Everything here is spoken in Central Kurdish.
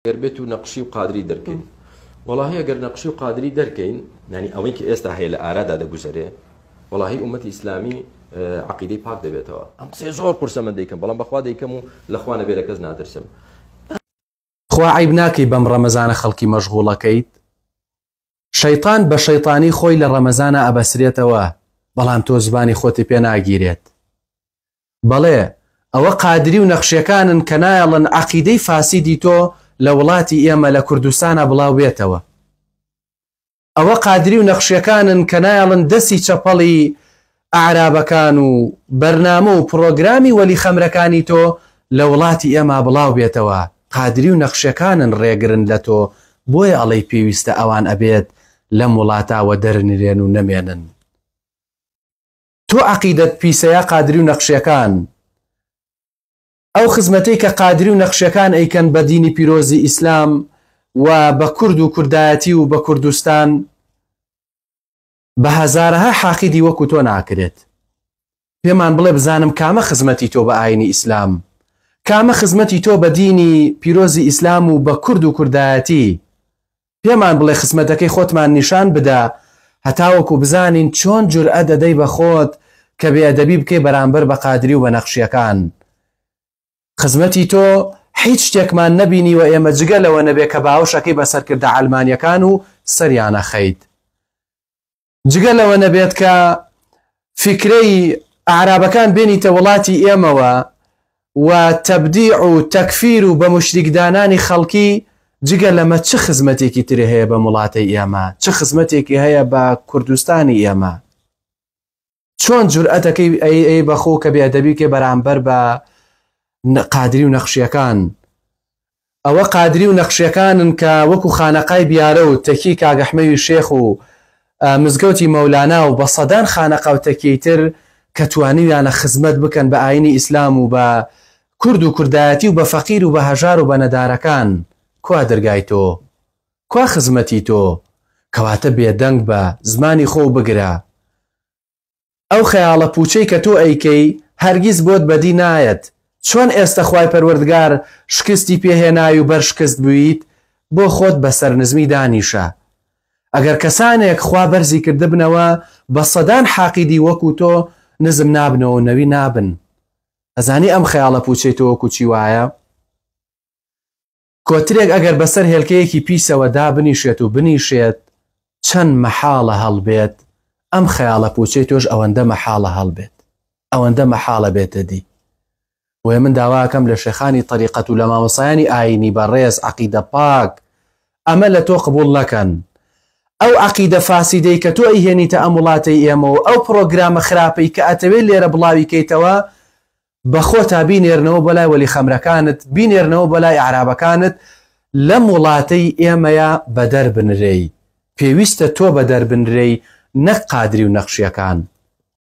گەربێت و نەقشی و قادری دەرکەین وەڵاهی ئەگەر نەقشی و قادری دەرکەین ینی ئەوەی کە ئێستا هەیە لە ئارادا دەگوزارێ وەڵاهی ئومەتی ئیسلامی عەقیدەی پاک دەبێتەوە. ئەم قسەی زۆر قورسە من دەیکەم بەڵام بەخوا دەیکەم و لەخوا نەبێ لە کەس نادرسم. خوا عیب ناکەی بەم ڕەمەزانە خەڵکی مەشغوڵەکەیت. شەیطان بە شەیطانی خۆی لە ڕەمەزانە ئەبەسرێتەوە بەڵام تۆ زبانی خۆتی پێ ناگیرێت. بەڵێ ئەوە قادری و نەخشیەکانن کە نایەڵن عەقیدەی فاسیدی تۆ لە وڵاتی ئێمە لە کوردستانە بڵاو بێتەوە. ئەوە قادری و نەخشیەکانن کە نایەڵن دەستی چەپەڵی ئاعرابەکان و بەرنامە و پرۆگرامی وەلی خەمرەکانی تۆ لە وڵاتی ئێمە بڵاو بێتەوە. قادری و نەخشیەکانن ڕێگرن لە تۆ بۆیە ئەڵەی پێویستە ئەوان ئەبێت لەم وڵاتاوە دەرنرێن و نەمێنن. تۆ عەقیدەت پیسەیە قادری و نەخشیەکان ئەو خزمەتەی کە قادری و نەخشیەکان ئەیکەن بە دینی پیرۆزی ئیسلام و بە کورد و کوردایەتی و بە کوردستان بە هەزارەها حاقیدی وەکو تۆ ناکرێت. پێمان بڵێ بزانم کامە خزمەتی تۆ بە ئاینی ئیسلام، کامە خزمەتی تۆ بە دینی پیرۆزی ئیسلام و بە کورد و کوردایەتی. پێمان بڵێ خزمەتەکەی خۆتمان نیشان بدە هەتاوەکو بزانین چۆن جورئە دەدەی بە خۆت کە بێئەدەبی بکەی بەرامبەر بە قادری و بە نەخشیەکان. خزمەتی تۆ هیچ شتێکمان نەبینی و ئێمە جگە لەوە نەبێ کە باوەشەکەی بەسەرکردە عەلمانیەکان و سەریانە خەیت. جگە لەوە نەبێت کە فکرەی ئاعرابەکان بێنیتە وڵاتی ئێمەوە و تەبدیع و تەکفیر و بە موشریکدانانی خەڵکی. جگە لەمە چه خزمەتێکی تر هەیە بە وڵاتی ئێمە؟ چه خزمەتێکی هەیە بە کوردستانی ئێمە؟ چۆن جورئەتەکەی ئەی بەخۆ کە بێئەدەبی کێ بەرامبەر بە قادری و نەخشیەکان؟ ئەوە قادری و نەخشیەکانن کە وەکو خانەقای بیارە و تەکی کاگەحمەوی شێخ و مزگەوتی مەولانا و بە سەدان خانەقا و تەکیی تر کە توانیویانە خزمەت بکەن بە ئاینی ئیسلام و بە کورد و کوردایەتی و بە فەقیر و بە هەژار و بە نەدارەکان. کوا دەرگای تۆ؟ کوا خزمەتی تۆ؟ کەواتە بێدەنگ بە زمانی خۆ بگرە. ئەو خەیاڵە پوچەی کە تۆ ئەیکەی هەرگیز بۆت بەدی نایەت. چۆن ئێستا خوای پەروەردگار شکستی پێهێنای و بەرشکست بوویت بۆ خۆت بەسەر نزمی دانیشە. ئەگەر کەسانێک خوا بەرزی کرده بنەوە بە سەدان حاقیدی وەکو تۆ نزم نابنەوە و نەوی نابن. ئەزانی ئەم خەیاڵە پوچەی تۆ وەکو چی وایە؟ کۆترێک ئەگەر بەسەر هێلکەیەکی پیسەوە دابنیشێت و بنیشێت چەند مەحاڵە هەڵبێت ئەم خەیاڵە پوچەی تۆش ئەوەندە مەحاڵە هەڵبێت، ئەوەندە مەحاڵە بێتە دی. وێ من داواکەم لە شێخانی طریقەت و لە مامۆسایانی ئاینی بەڕێز عەقیدە پاک ئەمە لە تۆ قبوڵ نەکەن. ئەو عەقیدە فاسیدەی کە تۆ ئەیهێنیتە ئەم وڵاتەی ئێمە و ئەو پرۆگرامە خراپەی کە ئەتەوێت لێرە بڵاوی کەیتەوە بەخۆتا بینێرنەوە بەلای وەلی خەمرەکانت، بینێرنەوە بەلای عەرابەکانت لەم وڵاتەی ئێمەیە بەدەر بنرێی. پێویستە تۆ بەدەر بنرێی نەک قادری و نەخشیەکان.